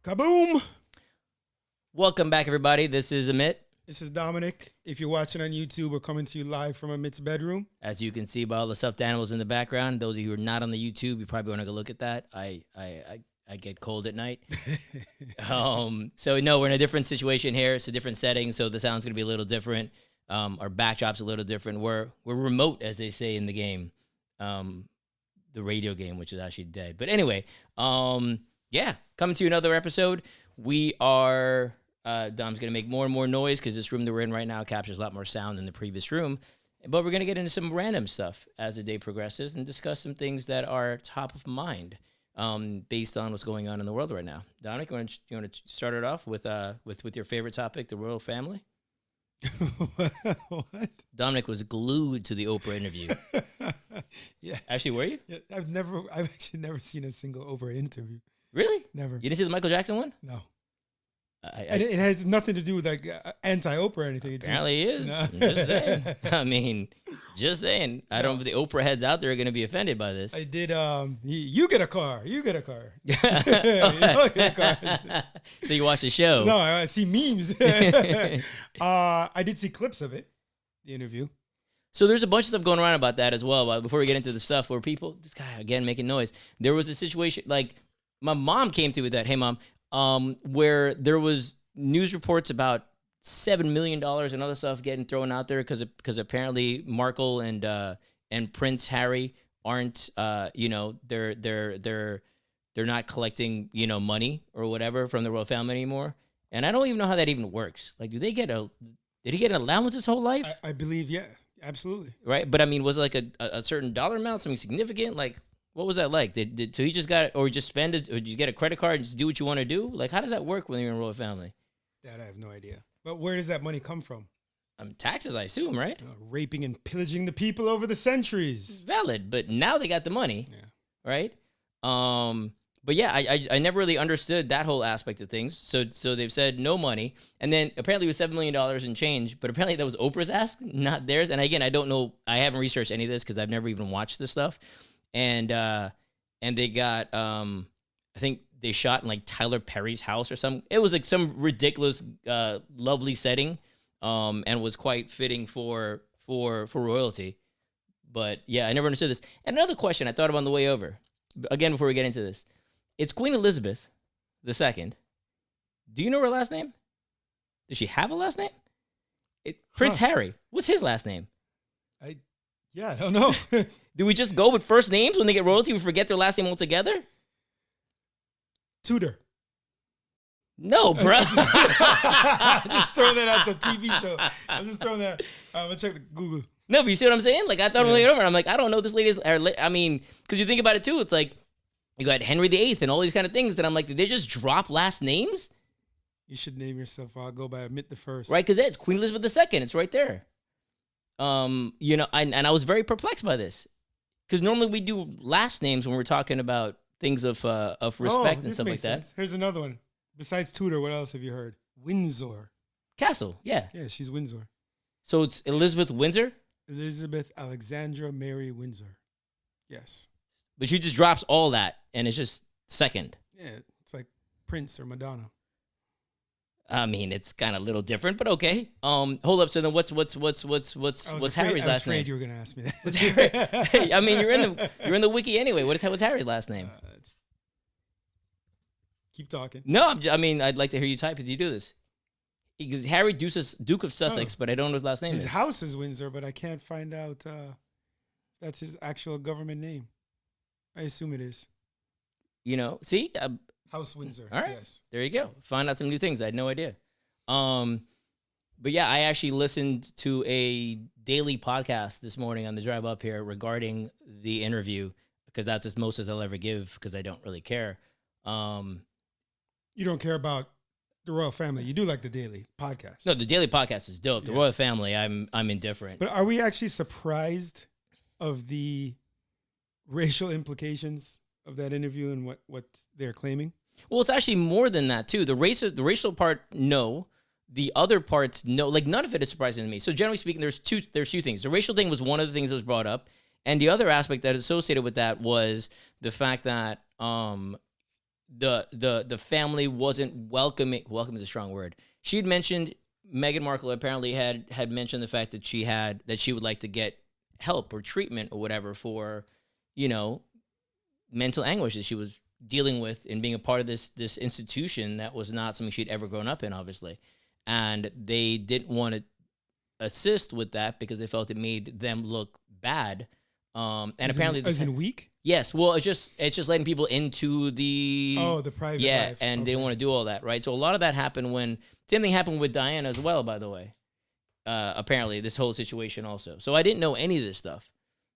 Kaboom! Welcome back, everybody. This is Amit. This is Dominic. If you're watching on YouTube, we're coming to you live from Amit's bedroom. As you can see by all the stuffed animals in the background, those of you who are not on the YouTube, you probably want to go look at that. I get cold at night. So no, we're in a different situation here. It's a different setting, so the sound's going to be a little different. Our backdrop's a little different. We're remote, as they say in the game, the radio game, which is actually dead. But anyway, yeah, coming to you another episode. We are, Dom's going to make more and more noise because this room that we're in right now captures a lot more sound than the previous room. But we're going to get into some random stuff as the day progresses and discuss some things that are top of mind based on what's going on in the world right now. Dominic, you want to start it off with your favorite topic, the royal family? What? Dominic was glued to the Oprah interview. Yes. Actually, were you? Yeah, I've actually never seen a single Oprah interview. Really? Never. You didn't see the Michael Jackson one? No. And it has nothing to do with like anti-Oprah or anything. Apparently it is. No. Just saying. I mean, just saying. I don't. The Oprah heads out there are going to be offended by this. I did. You get a car. You get a car. You get a car. So you watch the show? No, I see memes. I did see clips of it. The interview. So there's a bunch of stuff going around about that as well. But before we get into the stuff where this guy again making noise, there was a situation like my mom came to with that. Hey, mom. Where there was news reports about $7 million and other stuff getting thrown out there because apparently Markle and Prince Harry aren't they're not collecting money or whatever from the royal family anymore, and I don't even know how that even works. Like, did he get an allowance his whole life? I believe, yeah, absolutely. Right, but I mean, was it like a certain dollar amount, something significant? Like, what was that like? So he just got, or just spend it, or you get a credit card and just do what you want to do? Like, how does that work when you're in a royal family? That I have no idea. But where does that money come from? Taxes, I assume, right? Raping and pillaging the people over the centuries. Valid, but now they got the money, yeah. Right? But yeah, I never really understood that whole aspect of things. So they've said no money, and then apparently it was $7 million in change, but apparently that was Oprah's ask, not theirs. And again, I don't know, I haven't researched any of this because I've never even watched this stuff. And they got I think they shot in like Tyler Perry's house or something. It was like some ridiculous lovely setting, and was quite fitting for royalty. But yeah, I never understood this. And another question I thought of on the way over, again before we get into this, it's Queen Elizabeth II. Do you know her last name? Does she have a last name? Prince Harry. What's his last name? I don't know. Do we just go with first names when they get royalty? We forget their last name altogether? Tudor. No, bro. Just throwing that out to a TV show. I'm just throwing that. I'm going to check the Google. No, but you see what I'm saying? Like, I thought when I over, I'm like, I don't know this lady's. I mean, because you think about it too, it's like you got Henry VIII and all these kind of things that I'm like, did they just drop last names? You should name yourself. I'll go by Amit the First. Right, because it's Queen Elizabeth II. It's right there. And I was very perplexed by this, because normally we do last names when we're talking about things of respect and stuff like that. Sense. Here's another one. Besides Tudor, what else have you heard? Windsor. Castle, yeah. Yeah, she's Windsor. So it's Elizabeth Windsor? Elizabeth Alexandra Mary Windsor. Yes. But she just drops all that, and it's just second. Yeah, it's like Prince or Madonna. I mean, it's kind of a little different, but okay. Hold up. So then, what's Harry's last name? I was afraid you were going to ask me that. Hey, I mean, you're in the wiki anyway. What's Harry's last name? Keep talking. No, I'd like to hear you type as you do this. Because Harry Duke of Sussex, but I don't know his last name. His house is Windsor, but I can't find out that's his actual government name. I assume it is. See. House Windsor. All right. Yes. There you go. Find out some new things. I had no idea. But yeah, I actually listened to a daily podcast this morning on the drive up here regarding the interview, because that's as most as I'll ever give, because I don't really care. You don't care about the royal family. You do like the daily podcast. No, the daily podcast is dope. The royal family, I'm indifferent. But are we actually surprised of the racial implications of that interview and what they're claiming? Well, it's actually more than that too. The racial part, no. The other parts, no. Like, none of it is surprising to me. So generally speaking, there's two things. The racial thing was one of the things that was brought up, and the other aspect that is associated with that was the fact that the family wasn't welcoming. Welcome is a strong word. She'd mentioned Meghan Markle apparently had mentioned the fact that she would like to get help or treatment or whatever for, mental anguish that she was dealing with and being a part of this institution that was not something she'd ever grown up in, obviously. And they didn't want to assist with that because they felt it made them look bad. And apparently, as in weak. Yes, well, it's just letting people into the private life, okay. and they didn't want to do all that, right? So a lot of that happened same thing happened with Diana as well, by the way. Apparently, this whole situation also. So I didn't know any of this stuff,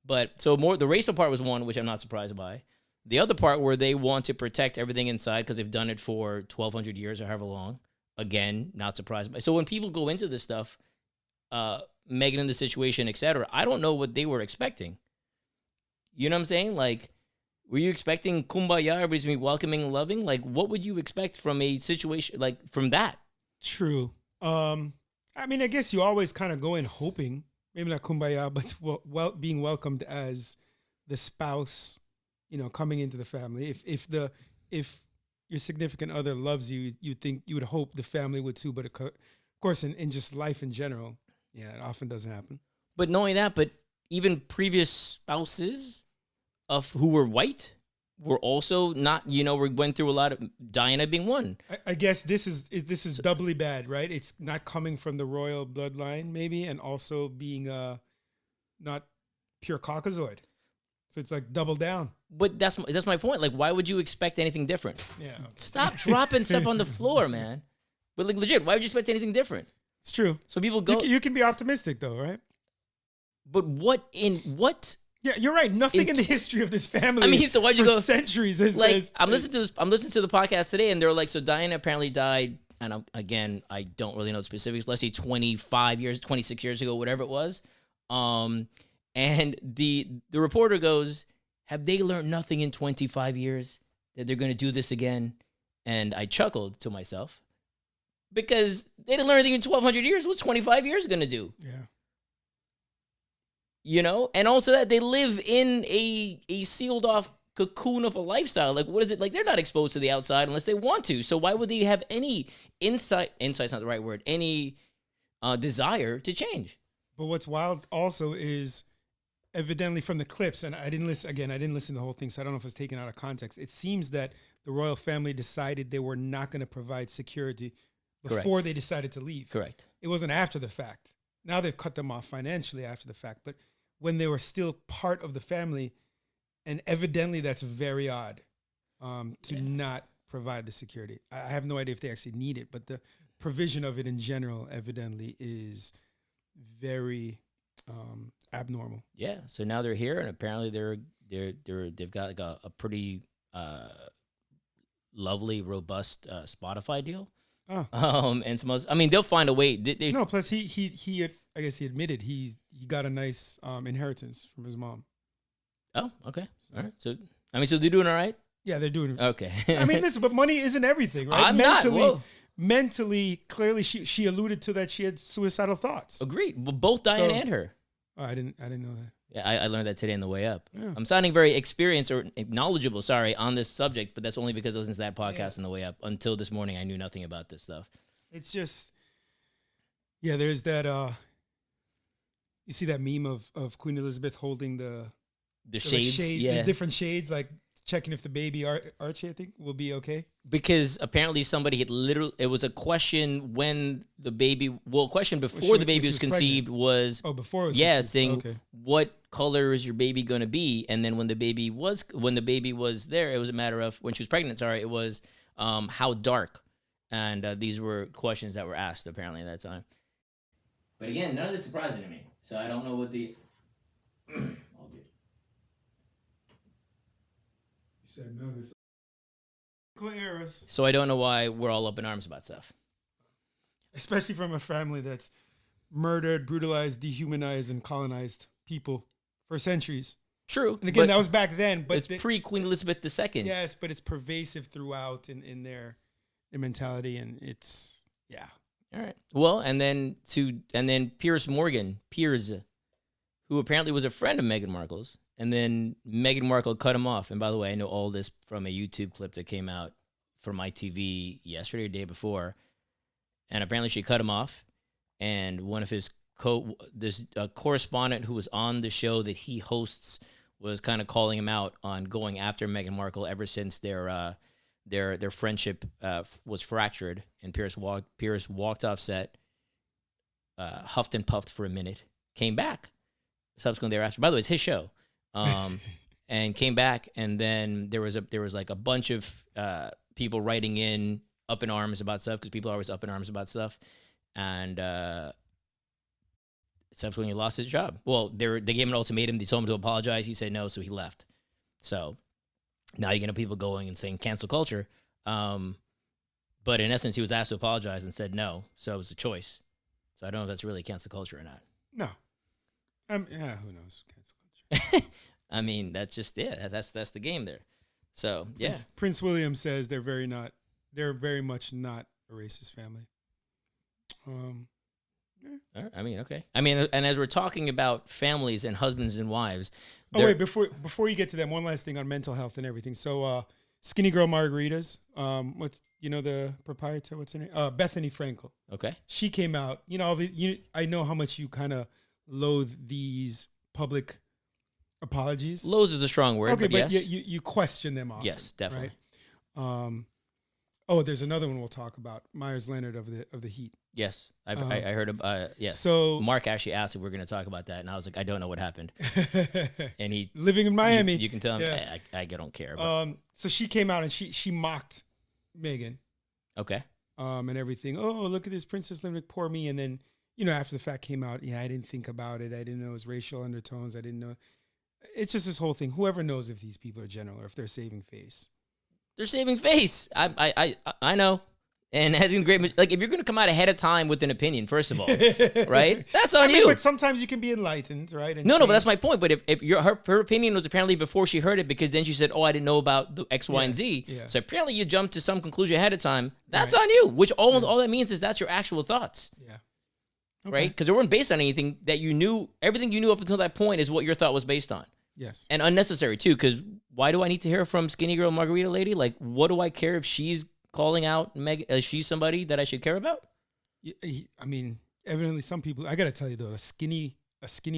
but the racial part was one, which I'm not surprised by. The other part where they want to protect everything inside because they've done it for 1,200 years or however long. Again, not surprised by. So when people go into this stuff, Meghan in the situation, etc., I don't know what they were expecting. You know what I'm saying? Like, were you expecting kumbaya, everybody's gonna be welcoming and loving? Like, what would you expect from a situation like from that? True. I mean, I guess you always kind of go in hoping, maybe not kumbaya, but being welcomed as the spouse, coming into the family. If your significant other loves you, you would hope the family would too. But of course, in just life in general, yeah, it often doesn't happen. But knowing that, but even previous spouses of who were white were also not, we went through a lot of, Diana being one. I guess this is doubly bad, right? It's not coming from the royal bloodline, maybe, and also being not pure Caucasoid. So it's like double down. But that's my point. Like, why would you expect anything different? Yeah. Okay. Stop dropping stuff on the floor, man. But like legit, why would you expect anything different? It's true. So people go. You can be optimistic though, right? But what? Yeah, you're right. Nothing in the history of this family. I mean, so why'd you go centuries? I'm listening to the podcast today, and they're like, so Diana apparently died, and again, I don't really know the specifics. Let's say 26 years ago, whatever it was. And the reporter goes, have they learned nothing in 25 years that they're going to do this again? And I chuckled to myself because they didn't learn anything in 1,200 years. What's 25 years going to do? Yeah. And also that they live in a sealed off cocoon of a lifestyle. Like, what is it? Like, they're not exposed to the outside unless they want to. So why would they have any insight's not the right word, any desire to change? But what's wild also is evidently from the clips, and I didn't listen to the whole thing, so I don't know if it's taken out of context. It seems that the royal family decided they were not going to provide security before they decided to leave. Correct. It wasn't after the fact. Now they've cut them off financially after the fact, but when they were still part of the family, and evidently that's very odd to not provide the security. I have no idea if they actually need it, but the provision of it in general evidently is very abnormal. Yeah. So now they're here, and apparently they've got like a pretty lovely, robust Spotify deal. Oh. And some others. I mean, they'll find a way. No, plus he I guess he admitted he got a nice inheritance from his mom. Oh, okay. All right. So so they're doing all right? Yeah, they're doing okay. I mean, listen, but money isn't everything, right? I'm mentally, clearly she alluded to that she had suicidal thoughts. Agreed. Both Diana and her. Oh, I didn't know that. Yeah, I learned that today on the way up. Yeah. I'm sounding very experienced or knowledgeable, on this subject, but that's only because I listened to that podcast on the way up. Until this morning, I knew nothing about this stuff. It's just, yeah, there's that, you see that meme of Queen Elizabeth holding the shades, the different shades, like checking if the baby Archie, I think, will be okay. Because apparently somebody had it was a question when the baby, question before the baby was conceived was, before it was conceived, saying, okay, what color is your baby going to be? And then when the baby was there, it was a matter of, when she was pregnant, it was how dark. And these were questions that were asked apparently at that time. But again, none of this is surprising to me. So I don't know what the... All good. You said no, this errors. So I don't know why we're all up in arms about stuff. Especially from a family that's murdered, brutalized, dehumanized, and colonized people for centuries. True. And again, that was back then. But it's pre-Queen Elizabeth II. Yes, but it's pervasive throughout in their mentality, and it's, yeah. All right. Well, and then Piers Morgan, who apparently was a friend of Meghan Markle's, and then Meghan Markle cut him off. And by the way, I know all this from a YouTube clip that came out from ITV yesterday or the day before, and apparently she cut him off. And one of his correspondent who was on the show that he hosts was kind of calling him out on going after Meghan Markle ever since their friendship was fractured. And Pierce walked off set, huffed and puffed for a minute, came back subsequently thereafter. By the way, it's his show. And came back, and then there was like a bunch of people writing in up in arms about stuff, because people are always up in arms about stuff, and subsequently lost his job. Well, they gave him an ultimatum. They told him to apologize. He said no, so he left. So now you're gonna have people going and saying cancel culture, but in essence, he was asked to apologize and said no, so it was a choice. So I don't know if that's really cancel culture or not. No, yeah, who knows? Cancel culture. I mean, that's just that's the game there. So yeah, Prince William says they're very much not a racist family. Yeah. I mean, okay. I mean, and as we're talking about families and husbands and wives. Oh wait, before you get to them, one last thing on mental health and everything. So, Skinny Girl Margaritas. What's the proprietor? What's her name? Bethany Frankel. Okay. She came out. I know how much you kind of loathe these public apologies. Loathe is a strong word. Okay, but yes. you question them often. Yes, definitely. Right? There's another one we'll talk about. Myers Leonard of the Heat. Yes, I heard of. Yes. So Mark actually asked if we are going to talk about that, and I was like, I don't know what happened. And he living in Miami. You can tell him. Yeah. I don't care. But. So she came out and she mocked Meghan. Okay. And everything. Oh, look at this Princess Living, poor me. And then after the fact came out. Yeah, I didn't think about it. I didn't know it was racial undertones. I didn't know. It's just this whole thing. Whoever knows if these people are general or if they're saving face. They're saving face. I know. And having great, like, if you're going to come out ahead of time with an opinion, first of all, right? That's on you. But sometimes you can be enlightened, right? No, but that's my point. But if her opinion was apparently before she heard it, because then she said, "Oh, I didn't know about the X, Y, and Z." Yeah. So apparently you jumped to some conclusion ahead of time. That's on you. Which all that means is that's your actual thoughts. Yeah. Okay. Right? Because they weren't based on anything that you knew. Everything you knew up until that point is what your thought was based on. Yes. And unnecessary too. Because why do I need to hear from Skinny Girl Margarita Lady? Like, what do I care if she's calling out Meg? Is she somebody that I should care about? I mean, evidently some people. I got to tell you though, a skinny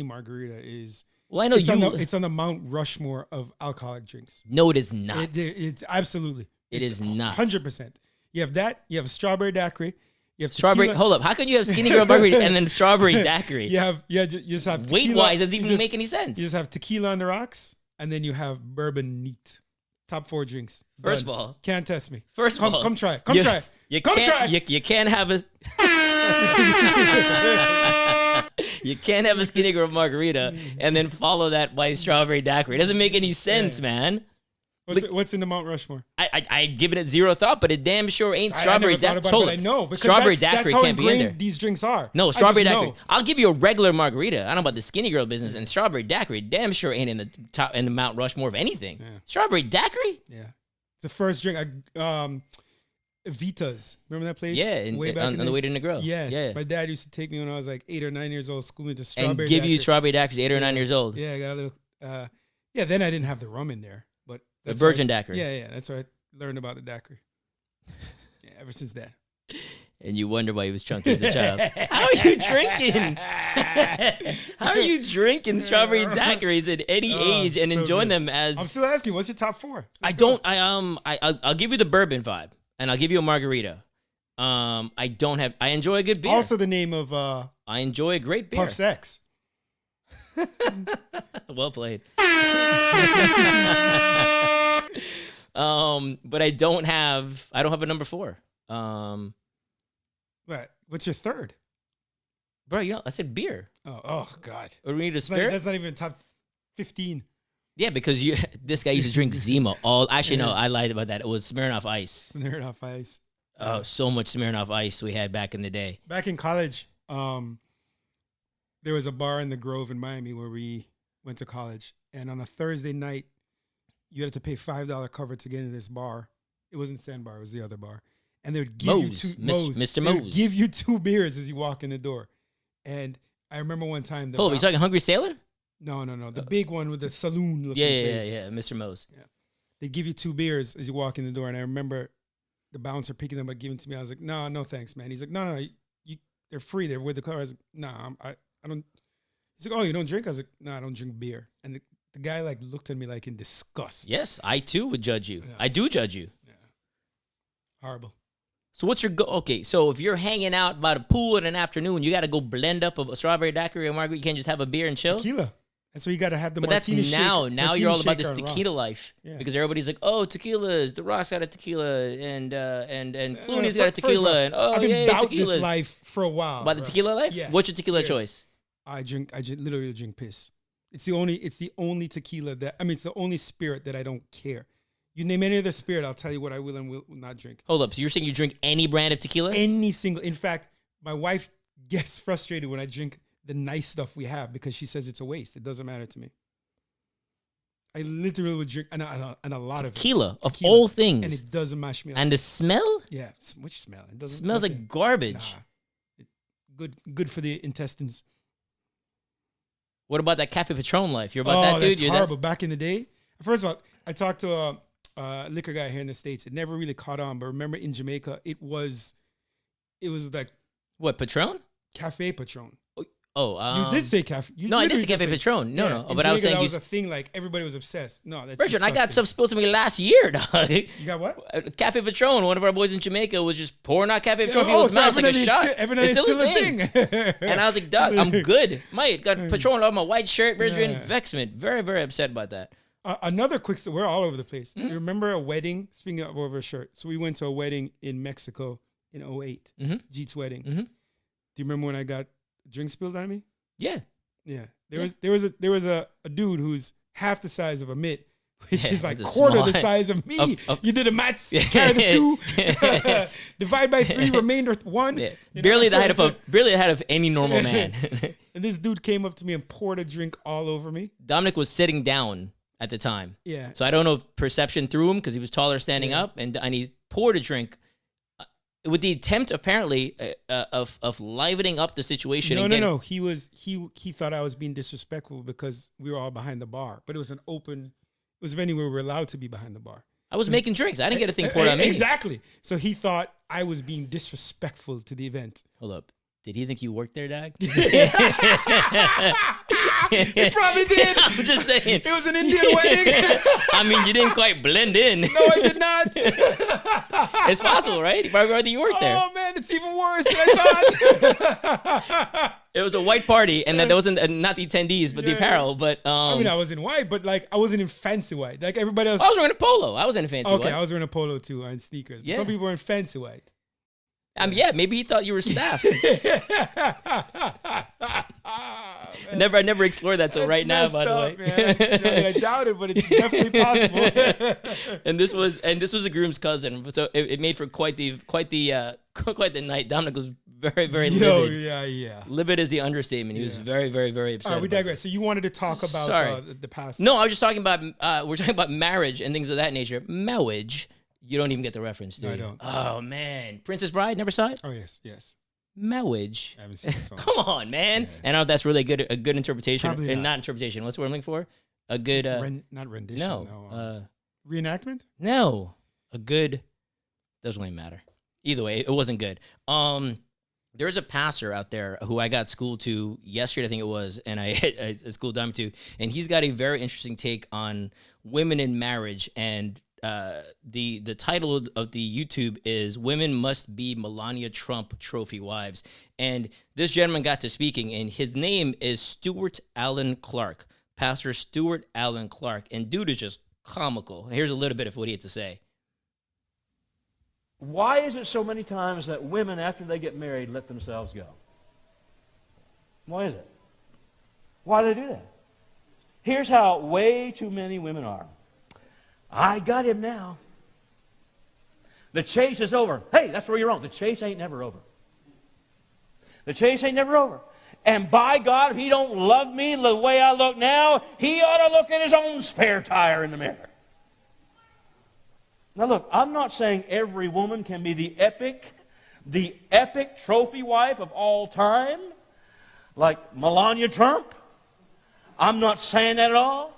margarita is. Well, I know it's on the Mount Rushmore of alcoholic drinks. No, it is not. It's absolutely. It is not. 100%. You have that. You have a strawberry daiquiri. You have strawberry. Tequila. Hold up. How can you have Skinny Girl Margarita and then strawberry daiquiri? You just have tequila. Weight wise, doesn't even make any sense. You just have tequila on the rocks, and then you have bourbon neat. Top 4 drinks. First of all, can't test me. First of all, come try. Come try. You can't have a. You can't have a Skinny Girl Margarita and then follow that by strawberry daiquiri. It doesn't make any sense, man. What's in the Mount Rushmore? I'd given it zero thought, but it damn sure ain't strawberry daiquiri. I know. Strawberry daiquiri can't be in there. These drinks are. No, strawberry daiquiri. I'll give you a regular margarita. I don't know about the Skinny Girl business, and strawberry daiquiri damn sure ain't in the top in the Mount Rushmore of anything. Yeah. Strawberry daiquiri? Yeah. It's the first drink. Vita's. Remember that place? Yeah, on the way to Negro. Yes. Yeah. My dad used to take me when I was like 8 or 9 years old, school me to strawberry and give you strawberry daiquiris 8 or 9 years old. Yeah, I got a little. Then I didn't have the rum in there. The virgin daiquiri. Yeah. That's where I learned about the daiquiri. Yeah, ever since then. And you wonder why he was chunky as a child. How are you drinking? How are you drinking strawberry daiquiris at any age and enjoying them as? I'm still asking. What's your top 4? I'll give you the bourbon vibe, and I'll give you a margarita. I enjoy a good beer. Also, the name of I enjoy a great beer. Puff Sex. Well played. But I don't have a number 4. What? What's your third? Bro, I said beer. Oh God. Or we need a spirit? That's not even top 15. Yeah, because this guy used to drink Zima all. Actually, no, I lied about that. It was Smirnoff Ice. Smirnoff Ice. Oh, so much Smirnoff Ice we had back in the day. Back in college, there was a bar in the Grove in Miami where we went to college, and on a Thursday night, you had to pay $5 cover to get into this bar. It wasn't Sandbar; it was the other bar. And they would give you Mr. They Mose. would give you 2 beers as you walk in the door. And I remember one time. Are you talking Hungry Sailor? No. The big one with the saloon looking face. Yeah, Mr. Mose. Yeah. They give you 2 beers as you walk in the door. And I remember the bouncer picking them up, giving to me. I was like, no, no, thanks, man. He's like, no, they're free. They're with the car. I was like, no, I don't. He's like, oh, you don't drink? I was like, no, I don't drink beer. And the guy like looked at me like in disgust. Yes, I too would judge you. Yeah. I do judge you. Yeah. Horrible. So what's your okay? So if you're hanging out by the pool in an afternoon, you got to go blend up a strawberry daiquiri or margarita. You can't just have a beer and chill. Tequila. And so you got to have the but martini that's now. shaker, Now you're all about this shaker and tequila rocks. life Yeah. because everybody's like, oh, tequilas. The Rock's got a tequila, and Clooney's got a First of all, tequila, and I've been yeah, about tequilas. this life for a while. About the tequila life? Yes. What's your tequila Yes. choice? I literally drink piss. It's the only tequila it's the only spirit that I don't care. You name any other spirit, I'll tell you what I will and will not drink. Hold up. So you're saying you drink any brand of tequila? Any single. In fact, my wife gets frustrated when I drink the nice stuff we have because she says it's a waste. It doesn't matter to me. I literally would drink and a lot of tequila of all things, and it doesn't mash me up. And the smell? Yeah, which smell? It doesn't. Smells like garbage. Nah, good for the intestines. What about that Cafe Patron life? You're about that dude. That's You're horrible. Back in the day, first of all, I talked to a liquor guy here in the States. It never really caught on, but remember in Jamaica, it was like what, Patron? Cafe Patron. Oh, you did say cafe. No, I did say Cafe Patron. No, in but I was Jamaica, saying that was a thing. Like everybody was obsessed. No, that's Richard, I got disgusting. stuff spilled to me last year, dog. You got what? Cafe Patron. One of our boys in Jamaica was just pouring out Cafe Patron. Oh, People's so mouths like a shot. Evidently It's still a thing. And I was like, dog, I'm good. Mate, got Patron on my white shirt, Richard. Yeah. Vexment. Very, very upset about that. Another quick story. We're all over the place. You remember a wedding? Speaking of over a shirt. So we went to a wedding in Mexico in 2008. Jeet's wedding. Do you remember when I got a drink spilled on me? Yeah. Yeah. There was a dude who's half the size of Amit, which is like it's a quarter small- the size of me. of- You did a maths, carry the 2, divide by 3, remainder 1. Yeah. You know? Barely the height of any normal man. And this dude came up to me and poured a drink all over me. Dominic was sitting down at the time. Yeah. So I don't know if perception threw him because he was taller standing Yeah. up, and he poured a drink with the attempt apparently of livening up the situation. No. He thought I was being disrespectful because we were all behind the bar, but it was a venue where we were allowed to be behind the bar. I was making drinks. I didn't get a thing poured on me. Exactly. So he thought I was being disrespectful to the event. Hold up. Did he think you worked there, Dag? He probably did. I'm just saying. It was an Indian wedding. I mean, you didn't quite blend in. No, I did not. It's possible, right? He probably already worked there. Oh man, it's even worse than I thought. It was a white party, and that wasn't not the attendees, but the Yeah. apparel. But I mean, I was in white, but like I wasn't in fancy white. Like everybody else. I was wearing a polo. I was in a fancy Okay, white. I was wearing a polo too and sneakers. But Yeah. some people were in fancy white. Yeah, maybe he thought you were staff. Man, I never explored that till that's right now, messed by the up, way. man. I doubt it, but it's definitely possible. And this was a groom's cousin, so it made for quite the night. Dominic was very, very livid. Yeah. Livid is the understatement. He was very, very, very upset. All right, we about it. digress. So you wanted to talk about Sorry. the past. No, I was just talking about we're talking about marriage and things of that nature. Marriage, you don't even get the reference, do No, I you? don't. Oh man, Princess Bride, never saw it. Oh yes. Marriage. I haven't seen it. So Come on, man. Yeah. I don't know if that's really a good interpretation, Probably and not. not interpretation. What's the word I'm looking for? A good not rendition. no, Reenactment. no, a good doesn't really matter. Either way, it wasn't good. There's a pastor out there who I got schooled to yesterday, I think it was, and I schooled him to, and he's got a very interesting take on women in marriage. And the title of the YouTube is "Women Must Be Melania Trump Trophy Wives." And this gentleman got to speaking, and his name is Stewart-Allen Clark, Pastor Stewart-Allen Clark, and dude is just comical. Here's a little bit of what he had to say. Why is it so many times that women, after they get married, let themselves go? Why is it? Why do they do that? Here's how way too many women are. I got him now. The chase is over. Hey, that's where you're wrong. The chase ain't never over. The chase ain't never over. And by God, if he don't love me the way I look now, he ought to look at his own spare tire in the mirror. Now look, I'm not saying every woman can be the epic trophy wife of all time, like Melania Trump. I'm not saying that at all.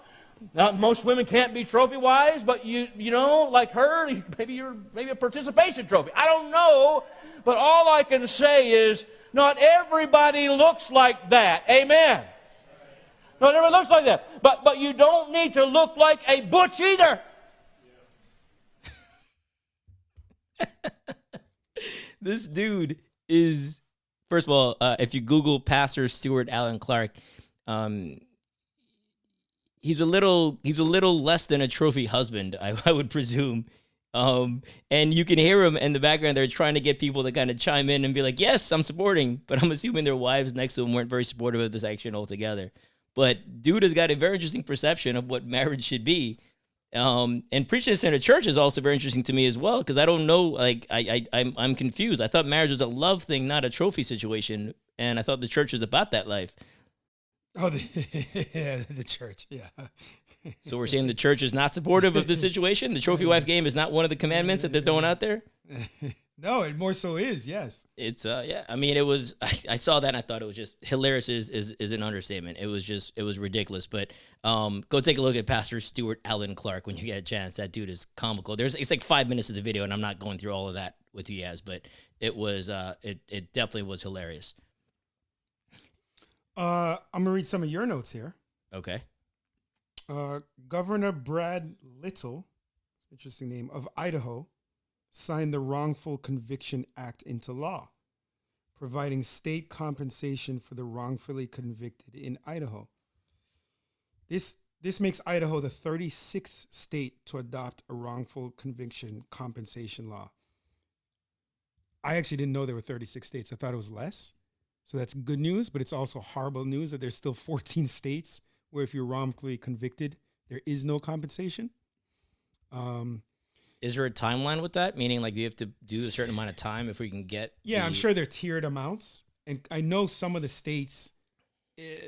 Now, most women can't be trophy wives, but you know, like her, maybe you're a participation trophy. I don't know, but all I can say is not everybody looks like that. Amen. Not everybody looks like that. But you don't need to look like a butch either. This dude is, first of all, if you Google Pastor Stewart-Allen Clark, he's a little less than a trophy husband, I would presume. And you can hear him in the background. They're trying to get people to kind of chime in and be like, yes, I'm supporting. But I'm assuming their wives next to him weren't very supportive of this action altogether. But dude has got a very interesting perception of what marriage should be. And preaching this in a church is also very interesting to me as well, because I don't know, like, I'm confused. I thought marriage was a love thing, not a trophy situation. And I thought the church was about that life. Oh, the church, yeah. So we're saying the church is not supportive of this situation? The trophy wife game is not one of the commandments that they're throwing out there? No, it more so is, yes. It's, yeah. I mean, it was, I saw that and I thought it was just, hilarious is an understatement. It was ridiculous. But go take a look at Pastor Stewart-Allen Clark when you get a chance. That dude is comical. It's like 5 minutes of the video, and I'm not going through all of that with you guys, but it was, it definitely was hilarious. I'm going to read some of your notes here. Okay. Governor Brad Little, interesting name, of Idaho, signed the Wrongful Conviction Act into law, providing state compensation for the wrongfully convicted in Idaho. This makes Idaho the 36th state to adopt a wrongful conviction compensation law. I actually didn't know there were 36 states. I thought it was less. So that's good news, but it's also horrible news that there's still 14 states where if you're wrongfully convicted, there is no compensation. Is there a timeline with that? Meaning, like, you have to do a certain amount of time if we can get... Yeah, I'm sure they're tiered amounts. And I know some of the states,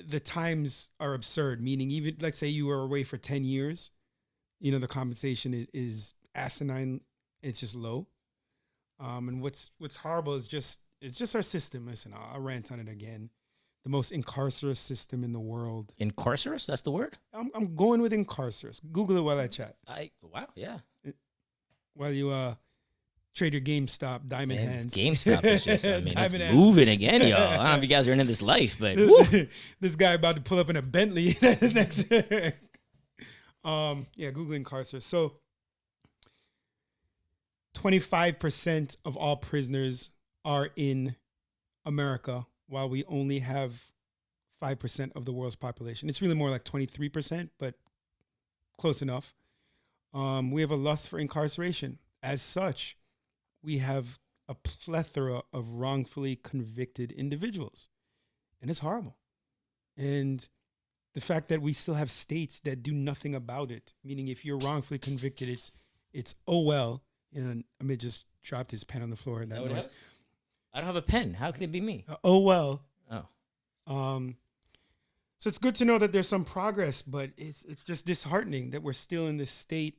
the times are absurd, meaning even, let's say you were away for 10 years, you know, the compensation is asinine. It's just low. And what's horrible is it's just our system. Listen, I'll rant on it again. The most incarcerous system in the world. Incarcerous? That's the word? I'm going with incarcerous. Google it while I chat. Wow, yeah. While you trade your GameStop diamond hands. GameStop is just, I mean, it's moving again, y'all. I don't know if you guys are into this life, but this guy about to pull up in a Bentley next. Yeah, Google incarcerous. So 25% of all prisoners are in America, while we only have 5% of the world's population. It's really more like 23%, but close enough. We have a lust for incarceration. As such, we have a plethora of wrongfully convicted individuals. And it's horrible. And the fact that we still have states that do nothing about it, meaning if you're wrongfully convicted, it's oh well. You know, Amit just dropped his pen on the floor. And that noise. I don't have a pen. How can it be me? Oh well. Oh. So it's good to know that there's some progress, but it's just disheartening that we're still in this state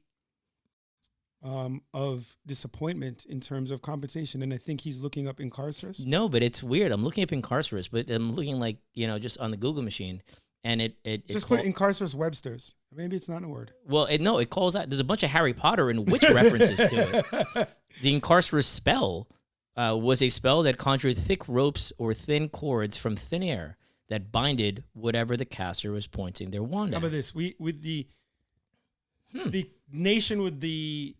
of disappointment in terms of compensation. And I think he's looking up incarcerous. No, but it's weird. I'm looking up incarcerous, but I'm looking like, just on the Google machine, and it just put incarcerous Webster's. Maybe it's not a word. Well, it calls out. There's a bunch of Harry Potter and witch references to it. The incarcerous spell was a spell that conjured thick ropes or thin cords from thin air that binded whatever the caster was pointing their wand at. How about this? With the nation with the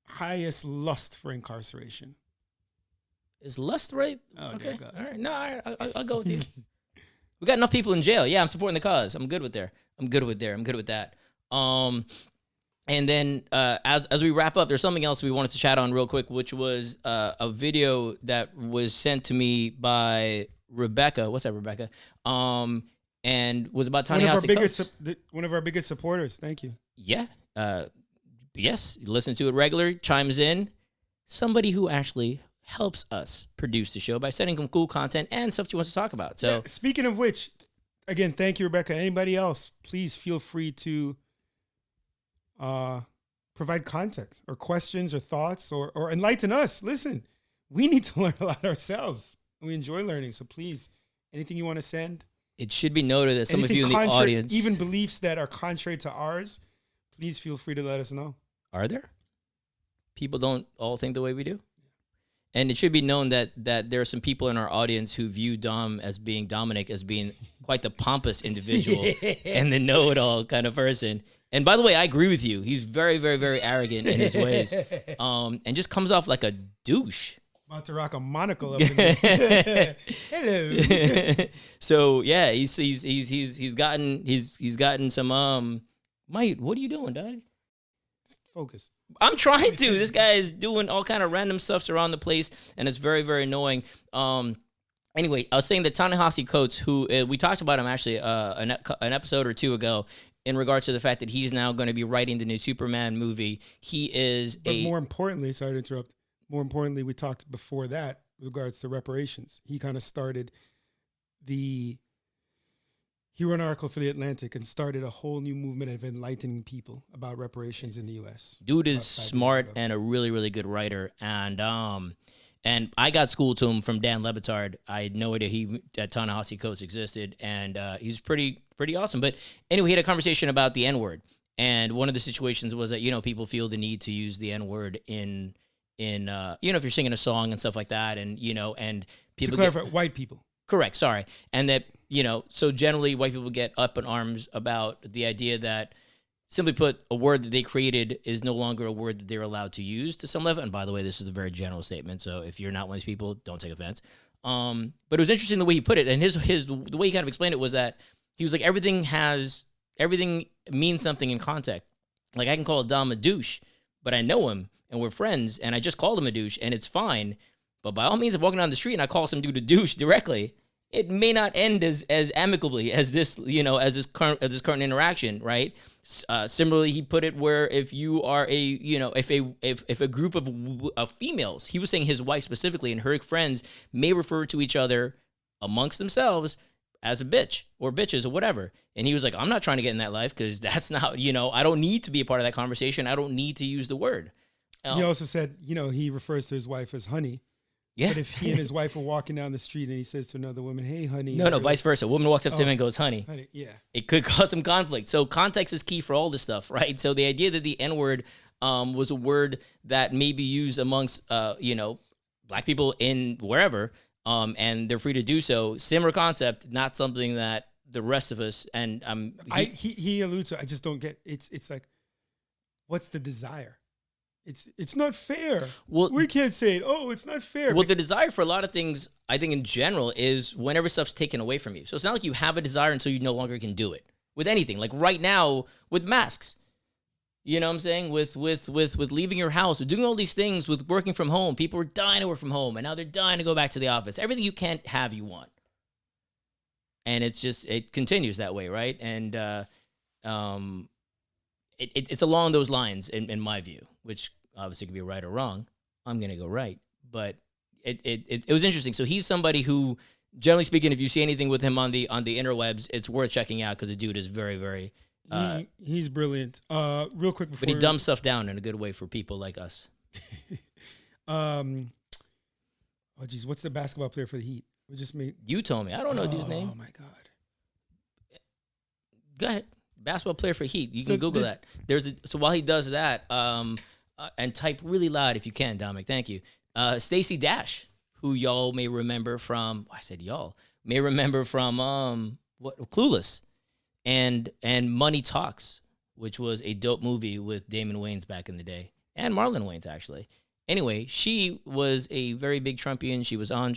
highest lust for incarceration. Is lust right? Oh, okay. God. All right. No, all right. I'll go with you. We got enough people in jail. Yeah, I'm supporting the cause. I'm good with that. I'm good with that. And then as we wrap up, there's something else we wanted to chat on real quick, which was a video that was sent to me by Rebecca. What's that, Rebecca? And was about Ta-Nehisi Coates. One of our biggest supporters. Thank you. Yeah. Yes. Listen to it regularly. Chimes in. Somebody who actually helps us produce the show by sending some cool content and stuff she wants to talk about. So, speaking of which, again, thank you, Rebecca. Anybody else, please feel free to provide context or questions or thoughts or enlighten us. Listen, we need to learn a lot ourselves. We enjoy learning. So please, anything you want to send, It should be noted that some of Anything you in the contrary- audience, even beliefs that are contrary to ours, please feel free to let us know. are there? People don't all think the way we do. And it should be known that there are some people in our audience who view Dominic as being quite the pompous individual and the know-it-all kind of person. And by the way, I agree with you. He's very, very, very arrogant in his ways, and just comes off like a douche. About to rock a monocle up in this. Hello. So yeah, he's gotten some. Mate, what are you doing, Dad? Focus. I'm trying to. This guy is doing all kind of random stuffs around the place, and it's very, very annoying. Anyway, I was saying that Ta-Nehisi Coates, who we talked about him actually an episode or two ago, in regards to the fact that he's now going to be writing the new Superman movie. He is But more importantly, sorry to interrupt. More importantly, we talked before that with regards to reparations. He kind of started he wrote an article for The Atlantic and started a whole new movement of enlightening people about reparations in the U.S. Dude is smart and a really, really good writer. And I got schooled to him from Dan Lebitard. I had no idea that Ta-Nehisi Coates existed, and he's pretty awesome. But anyway, he had a conversation about the N-word, and one of the situations was that people feel the need to use the N-word in if you're singing a song and stuff like that, and and people to clarify, white people. Correct, sorry, and that so generally white people get up in arms about the idea that, simply put, a word that they created is no longer a word that they're allowed to use to some level. And by the way, this is a very general statement, so if you're not one of these people, don't take offense. But it was interesting the way he put it, and the way he kind of explained it was that he was like, everything means something in context. Like, I can call Dom a douche, but I know him and we're friends, and I just called him a douche, and it's fine. But by all means, if walking down the street and I call some dude a douche directly, it may not end as amicably as this, as this current interaction, right? Similarly, he put it where if you are if a group of females, he was saying his wife specifically and her friends may refer to each other amongst themselves as a bitch or bitches or whatever. And he was like, I'm not trying to get in that life because that's not, I don't need to be a part of that conversation. I don't need to use the word. He also said, he refers to his wife as honey. Yeah. But if he and his wife are walking down the street and he says to another woman, hey, honey. No, vice versa. A woman walks up to him and goes, honey. Honey, yeah. It could cause some conflict. So context is key for all this stuff, right? So the idea that the N-word was a word that may be used amongst, black people in wherever, and they're free to do so. Similar concept, not something that the rest of us, and he alludes to, I just don't get, it's like, what's the desire? It's not fair. Well, we can't say it. Oh, it's not fair. Well, the desire for a lot of things, I think in general, is whenever stuff's taken away from you. So it's not like you have a desire until you no longer can do it with anything. Like right now with masks, you know what I'm saying? With leaving your house, with doing all these things, with working from home. People are dying to work from home, and now they're dying to go back to the office. Everything you can't have, you want. And it continues that way, right? And it's along those lines in my view, which obviously could be right or wrong. I'm gonna go right, but it was interesting. So he's somebody who, generally speaking, if you see anything with him on the interwebs, it's worth checking out because the dude is very, very. He's brilliant. Real quick before, but he dumbs stuff down in a good way for people like us. Oh geez, what's the basketball player for the Heat? We just made. You told me. I don't know dude's name. Oh my god. Go ahead. Basketball player for Heat. You can Google that. So while he does that, and type really loud if you can, Dominic. Thank you. Stacey Dash, who y'all may remember from. I said y'all may remember from Clueless, and Money Talks, which was a dope movie with Damon Wayans back in the day, and Marlon Wayans actually. Anyway, she was a very big Trumpian. She was on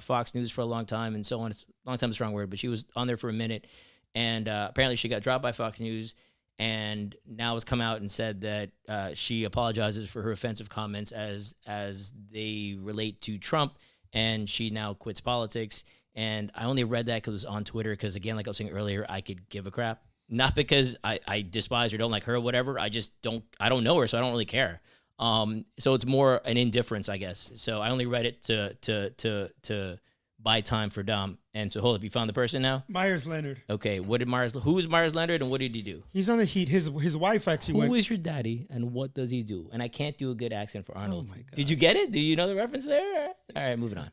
Fox News for a long time, and so on. Long time is a strong word, but she was on there for a minute. And apparently she got dropped by Fox News and now has come out and said that she apologizes for her offensive comments as they relate to Trump, and she now quits politics. And I only read that because it was on Twitter because, again, like I was saying earlier, I could give a crap. Not because I despise or don't like her or whatever. I don't know her, so I don't really care. So it's more an indifference, I guess. So I only read it to buy time for Dom. And so, hold up, you found the person now? Myers Leonard. Okay, who is Myers Leonard and what did he do? He's on the Heat. His wife actually Who is your daddy and what does he do? And I can't do a good accent for Arnold. Oh my God. Did you get it? Do you know the reference there? All right, moving on.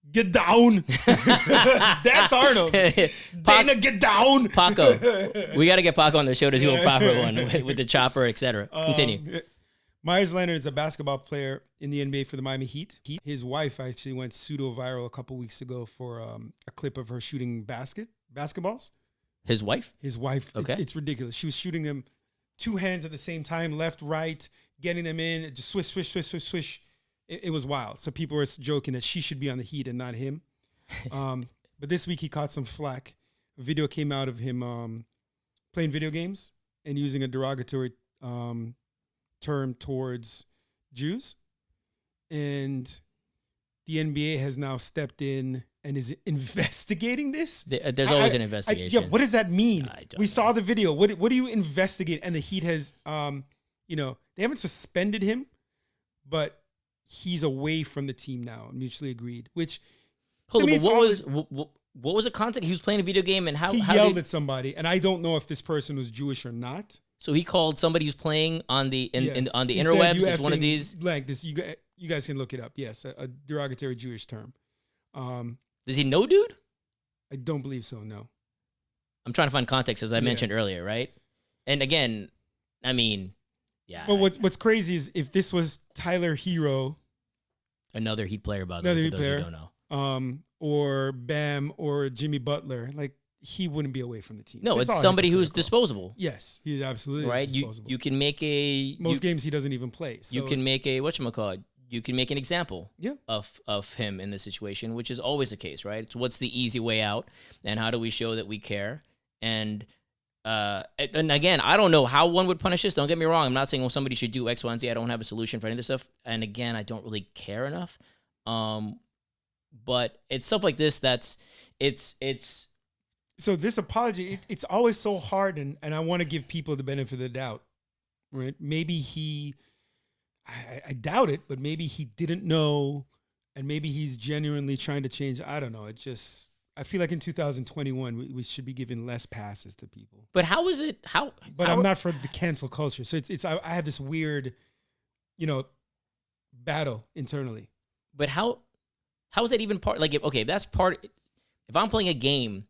get down. That's Arnold. Dana, get down. Paco. We got to get Paco on the show to do a proper one with the chopper, etc. Continue. Myers Leonard is a basketball player in the NBA for the Miami Heat. His wife actually went pseudo-viral a couple weeks ago for a clip of her shooting basketballs. His wife? His wife. Okay. It's ridiculous. She was shooting them two hands at the same time, left, right, getting them in, just swish, swish, swish, swish, swish. It was wild. So people were joking that she should be on the Heat and not him. But this week he caught some flack. A video came out of him playing video games and using a derogatory term towards Jews. And the NBA has now stepped in and is investigating this. There's always an investigation. Yeah, what does that mean? We know. saw the video. What do you investigate? And the Heat has, they haven't suspended him, but he's away from the team now, mutually agreed. Which, hold on, what was the context? He was playing a video game, and how he yelled at somebody, and I don't know if this person was Jewish or not. So he called somebody who's playing on the on the He interwebs said, as one of these. Like this, you guys can look it up. Yes, a derogatory Jewish term. Does he know, dude? I don't believe so. No. I'm trying to find context, as I mentioned earlier, right? And again, I mean, yeah. But what's crazy is if this was Tyler Hero, another Heat player, by the way, for those who don't know, or Bam or Jimmy Butler, like he wouldn't be away from the team. No, So it's somebody who's disposable. Yes, he absolutely right. is disposable. You can make most games he doesn't even play. So you can make a whatchamacallit. You can make an example Yeah. of him in this situation, which is always the case, right? It's what's the easy way out, and how do we show that we care? And again, I don't know how one would punish this. Don't get me wrong. I'm not saying, well, somebody should do X, Y, and Z. I don't have a solution for any of this stuff. And again, I don't really care enough. But it's stuff like this it's so this apology, it's always so hard, and I want to give people the benefit of the doubt, right? Maybe I doubt it, but maybe he didn't know, and maybe he's genuinely trying to change. I don't know. I feel like in 2021, we should be giving less passes to people. But how is it? But I'm not for the cancel culture. So I have this weird, battle internally. But how is that even part? Like, okay, that's part. If I'm playing a game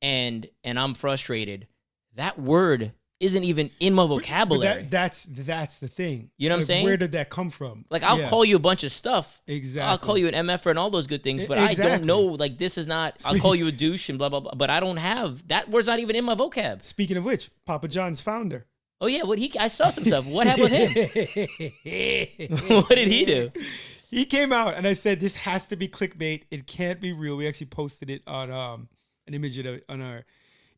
and I'm frustrated, that word isn't even in my vocabulary. But that's the thing. You know what I'm saying? Where did that come from? Like, I'll call you a bunch of stuff. Exactly. I'll call you an MF and all those good things, but I don't know. Like, this is not. I'll call you a douche and blah blah blah. But I don't have that word's not even in my vocab. Speaking of which, Papa John's founder. Oh yeah, I saw some stuff. What happened with him? What did he do? He came out and I said, this has to be clickbait. It can't be real. We actually posted it on an image of it on our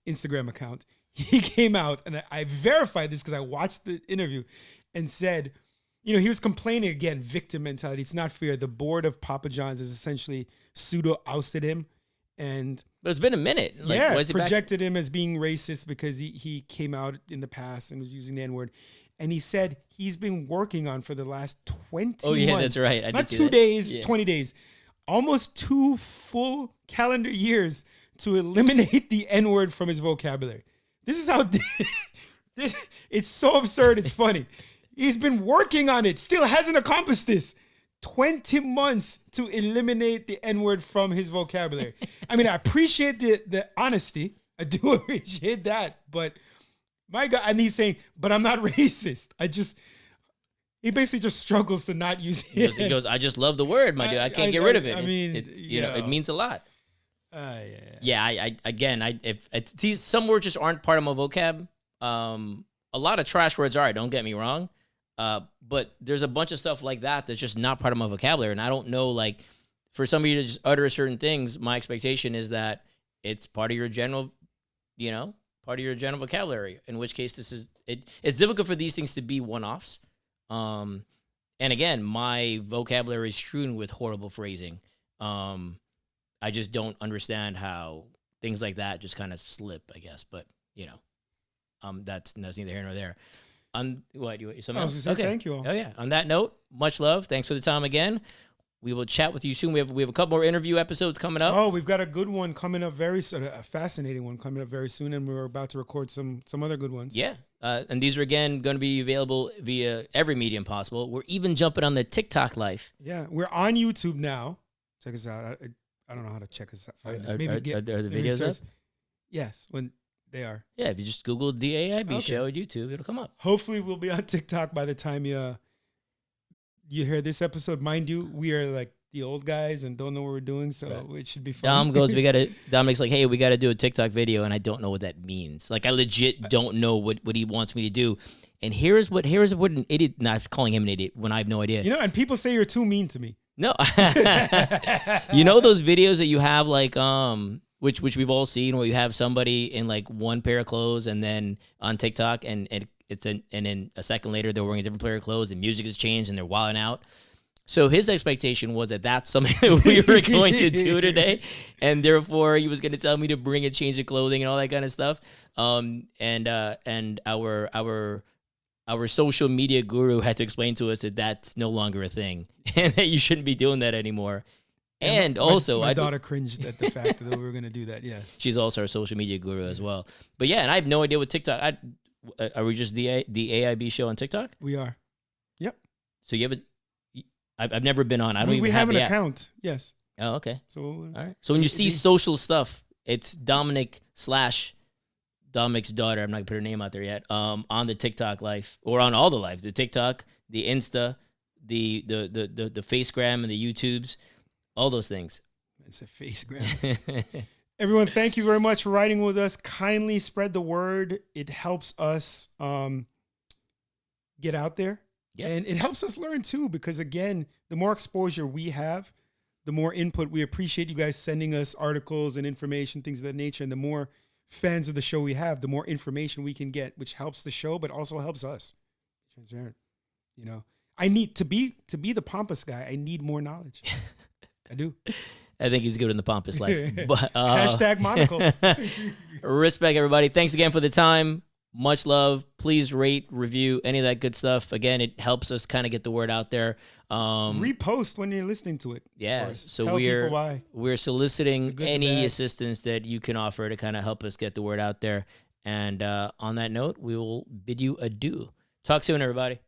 Instagram account. He came out, and I verified this because I watched the interview, and said, he was complaining again, victim mentality. It's not fair. The board of Papa John's has essentially pseudo ousted him, and but it's been a minute. Like, projected him as being racist because he came out in the past and was using the N-word. And he said he's been working on for the last 20 months. Oh, yeah, that's right. Not 2 days, 20 days. Almost 2 full calendar years to eliminate the N-word from his vocabulary. This is how... it's so absurd, it's funny. He's been working on it, still hasn't accomplished this. 20 months to eliminate the N-word from his vocabulary. I mean, I appreciate the honesty. I do appreciate that, but... My God, and he's saying, but I'm not racist. He basically just struggles to not use it. He goes, I just love the word, my dude. I can't get rid of it. I mean, it means a lot. Yeah. If some words just aren't part of my vocab. A lot of trash words are, don't get me wrong. But there's a bunch of stuff like that that's just not part of my vocabulary. And I don't know, like, for somebody to just utter certain things, my expectation is that it's part of your general, vocabulary, in which case it's difficult for these things to be one-offs. And again, my vocabulary is strewn with horrible phrasing. I just don't understand how things like that just kind of slip, I guess. But, that's neither here nor there. What, you something else? Okay. Thank you all. Oh, yeah. On that note, much love. Thanks for the time again. We will chat with you soon. We have a couple more interview episodes coming up. Oh, we've got a good one coming up very soon, a fascinating one coming up very soon, and we're about to record some other good ones. Yeah, and these are, again, going to be available via every medium possible. We're even jumping on the TikTok live. Yeah, we're on YouTube now. Check us out. I don't know how to check us. Are, Find us. are, Maybe are, get are the maybe videos up? search- Yes, when they are. Yeah, if you just Google the AIB Okay. show at YouTube, it'll come up. Hopefully, we'll be on TikTok by the time you hear this episode. Mind you, we are like the old guys and don't know what we're doing, so it should be fun. Dom goes, Dominic's like, hey, we got to do a TikTok video, and I don't know what that means. Like, I legit don't know what he wants me to do. And here's what an idiot, not calling him an idiot when I have no idea. You know, and people say you're too mean to me. No. You know those videos that you have, like, which we've all seen, where you have somebody in like one pair of clothes and then on TikTok and then a second later they're wearing a different pair of clothes and music has changed and they're wilding out. So his expectation was that that's something that we were going to do today, and therefore he was going to tell me to bring a change of clothing and all that kind of stuff. And our social media guru had to explain to us that that's no longer a thing and that you shouldn't be doing that anymore. And also, my daughter cringed at the fact that we were going to do that. Yes, she's also our social media guru as well. But yeah, and I have no idea what TikTok. Are we just the AIB show on TikTok? we are. Yep. So you have a. I've never been on. I don't we even have an the app. account. Yes. Oh, okay. So All right. So when you see social stuff, it's Dominic / Dominic's daughter. I'm not gonna put her name out there yet. On the TikTok life or on all the lives, the TikTok, the Insta, the Facegram and the YouTubes, all those things. It's a face grab. Everyone, thank you very much for riding with us. Kindly spread the word. It helps us get out there. Yeah. And it helps us learn too, because again, the more exposure we have, the more input. We appreciate you guys sending us articles and information, things of that nature. And the more fans of the show we have, the more information we can get, which helps the show, but also helps us. Transparent. You know, I need to be the pompous guy. I need more knowledge. I do. I think he's good in the pompous life. But Hashtag monocle. Respect, everybody. Thanks again for the time. Much love. Please rate, review, any of that good stuff. Again, it helps us kind of get the word out there. Repost when you're listening to it. Yeah. So Tell people why. we're soliciting The good, the any bad. assistance that you can offer to kind of help us get the word out there. And on that note, we will bid you adieu. Talk soon, everybody.